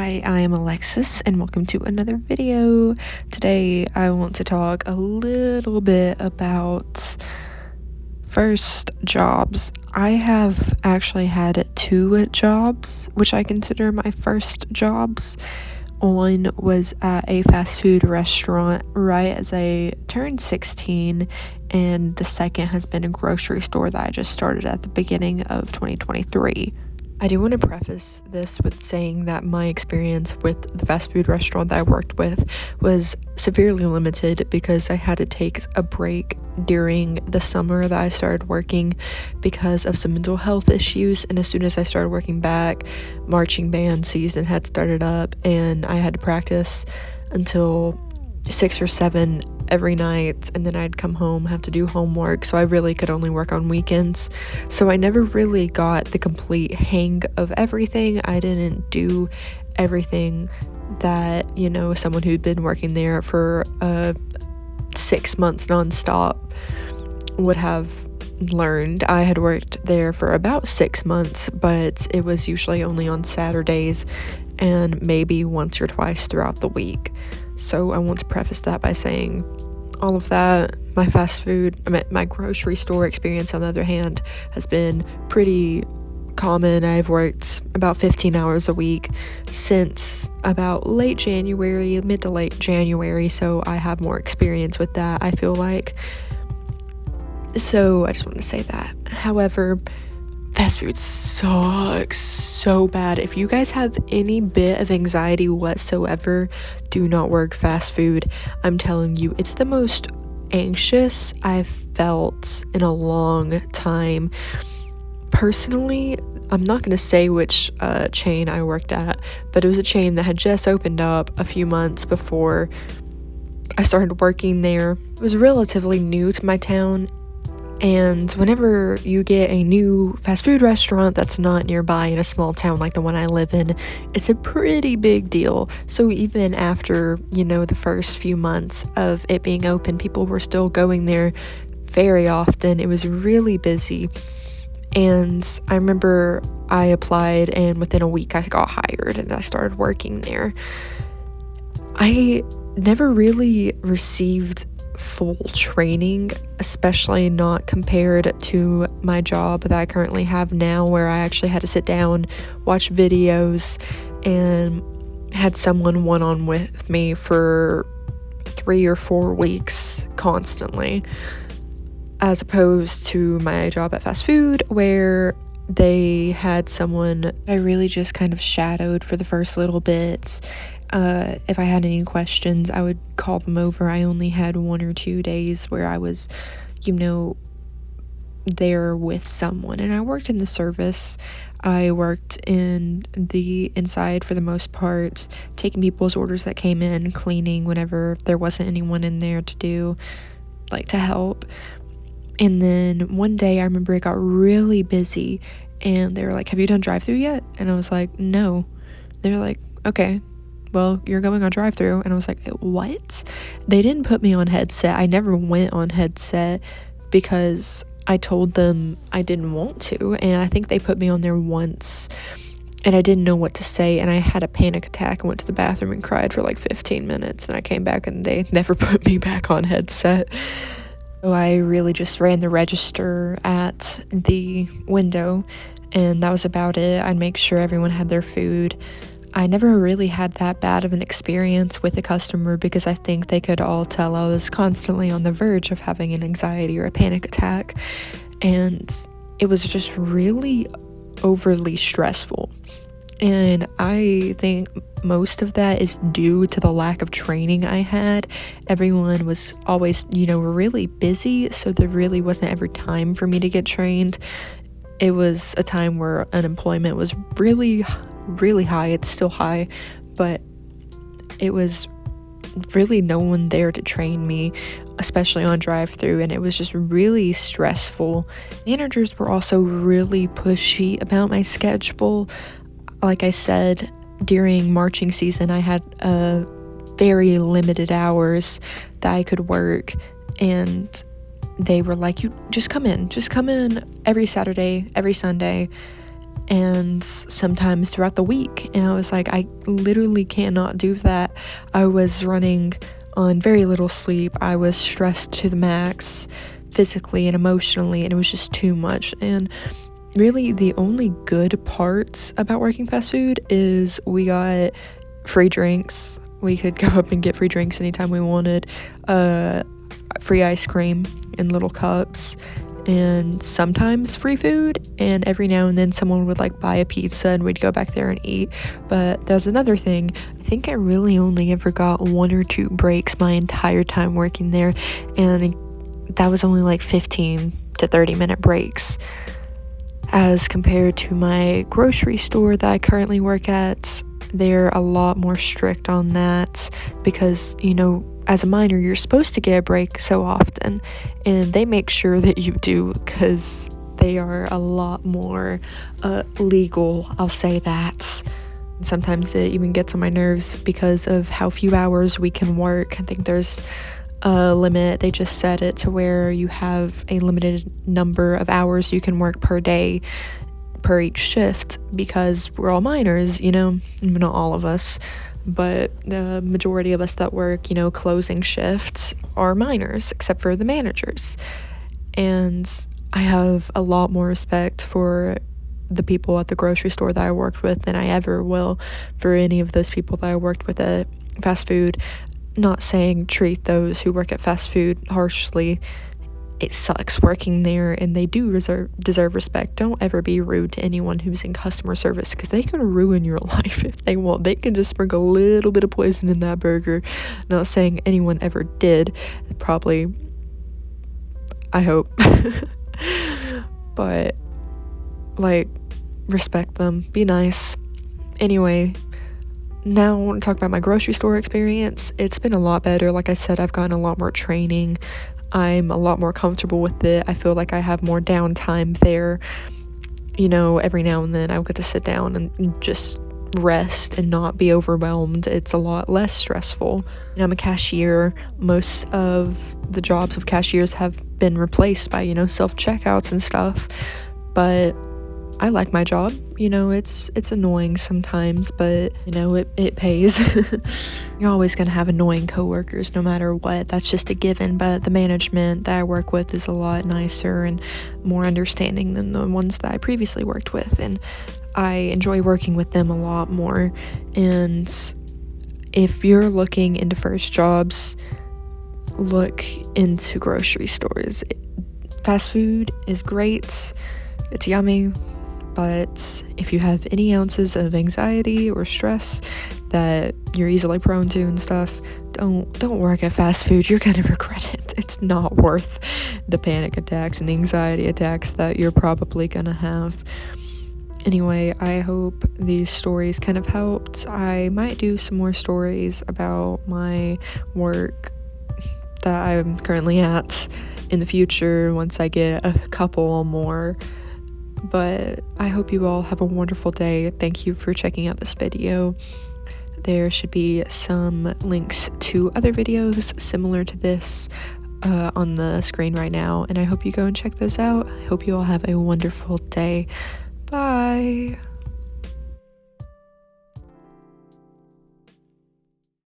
Hi, I am Alexis and welcome to another video. Today I want to talk a little bit about first jobs. I have actually had 2 jobs, which I consider my first jobs. One was at a fast food restaurant right as I turned 16, and the second has been a grocery store that I just started at the beginning of 2023. I do want to preface this with saying that my experience with the fast food restaurant that I worked with was severely limited because I had to take a break during the summer that I started working because of some mental health issues. And as soon as I started working back, marching band season had started up and I had to practice until 6 or 7 every night, and then I'd come home, have to do homework, so I really could only work on weekends. So I never really got the complete hang of everything. I didn't do everything that, someone who'd been working there for 6 months nonstop would have learned. I had worked there for about 6 months, but it was usually only on Saturdays and maybe once or twice throughout the week. So I want to preface that by saying all of that, my grocery store experience, on the other hand, has been pretty common. I've worked about 15 hours a week since about mid to late January, so I have more experience with that, I feel like. So I just want to say that. However, fast food sucks so bad. If you guys have any bit of anxiety whatsoever, do not work fast food. I'm telling you, it's the most anxious I've felt in a long time. Personally, I'm not going to say which chain I worked at, but it was a chain that had just opened up a few months before I started working there. It was relatively new to my town. And whenever you get a new fast food restaurant that's not nearby in a small town like the one I live in, it's a pretty big deal. So even after, the first few months of it being open, people were still going there very often. It was really busy. And I remember I applied, and within a week I got hired and I started working there. I never really received full training, especially not compared to my job that I currently have now, where I actually had to sit down, watch videos, and had someone one-on with me for 3 or 4 weeks constantly, as opposed to my job at fast food, where they had someone I really just kind of shadowed for the first little bit. If I had any questions, I would call them over. I only had 1 or 2 days where I was, there with someone. And I worked in the service. I worked in the inside for the most part, taking people's orders that came in, cleaning whenever there wasn't anyone in there to help. And then one day I remember it got really busy and they were like, "Have you done drive-thru yet?" And I was like, "No." They were like, "Okay, well, you're going on drive-thru." And I was like, "What?" They didn't put me on headset. I never went on headset because I told them I didn't want to, and I think they put me on there once and I didn't know what to say, and I had a panic attack and went to the bathroom and cried for 15 minutes, and I came back and they never put me back on headset. So I really just ran the register at the window, and that was about it. I'd make sure everyone had their food. I never really had that bad of an experience with a customer because I think they could all tell I was constantly on the verge of having an anxiety or a panic attack, and it was just really overly stressful. And I think most of that is due to the lack of training I had. Everyone was always, really busy, so there really wasn't ever time for me to get trained. It was a time where unemployment was really high. It's still high, but it was really no one there to train me, especially on drive-thru, and it was just really stressful. Managers were also really pushy about my schedule. Like I said, during marching season, I had very limited hours that I could work, and they were like, "You just come in every Saturday, every Sunday, and sometimes throughout the week. And I was like, I literally cannot do that. I was running on very little sleep. I was stressed to the max physically and emotionally, and it was just too much. And really the only good parts about working fast food is we got free drinks. We could go up and get free drinks anytime we wanted, free ice cream in little cups, and sometimes free food, and every now and then someone would like buy a pizza and we'd go back there and eat. But there's another thing, I think I really only ever got 1 or 2 breaks my entire time working there, and that was only like 15 to 30 minute breaks, as compared to my grocery store that I currently work at. They're a lot more strict on that because, you know, as a minor, you're supposed to get a break so often, and they make sure that you do because they are a lot more legal, I'll say that. Sometimes it even gets on my nerves because of how few hours we can work. I think there's a limit. They just set it to where you have a limited number of hours you can work per day, per each shift, because we're all minors, you know, not all of us, but the majority of us that work, you know, closing shifts are minors, except for the managers. And I have a lot more respect for the people at the grocery store that I worked with than I ever will for any of those people that I worked with at fast food. Not saying treat those who work at fast food harshly. It sucks working there, and they do deserve respect. Don't ever be rude to anyone who's in customer service, because they can ruin your life if they want. They can just sprinkle a little bit of poison in that burger. Not saying anyone ever did. Probably. I hope. But, like, respect them. Be nice. Anyway, now I want to talk about my grocery store experience. It's been a lot better. Like I said, I've gotten a lot more training. I'm a lot more comfortable with it. I feel like I have more downtime there. You know, every now and then I'll get to sit down and just rest and not be overwhelmed. It's a lot less stressful. And I'm a cashier. Most of the jobs of cashiers have been replaced by, you know, self-checkouts and stuff. But I like my job. You know, it's annoying sometimes, but, you know, it pays. You're always going to have annoying coworkers no matter what. That's just a given. But the management that I work with is a lot nicer and more understanding than the ones that I previously worked with. And I enjoy working with them a lot more. And if you're looking into first jobs, look into grocery stores. Fast food is great. It's yummy. But if you have any ounces of anxiety or stress that you're easily prone to and stuff, don't work at fast food. You're gonna regret it. It's not worth the panic attacks and the anxiety attacks that you're probably gonna have. Anyway, I hope these stories kind of helped. I might do some more stories about my work that I'm currently at in the future once I get a couple more. But I hope you all have a wonderful day. Thank you for checking out this video. There should be some links to other videos similar to this on the screen right now, and I hope you go and check those out. I hope you all have a wonderful day. Bye.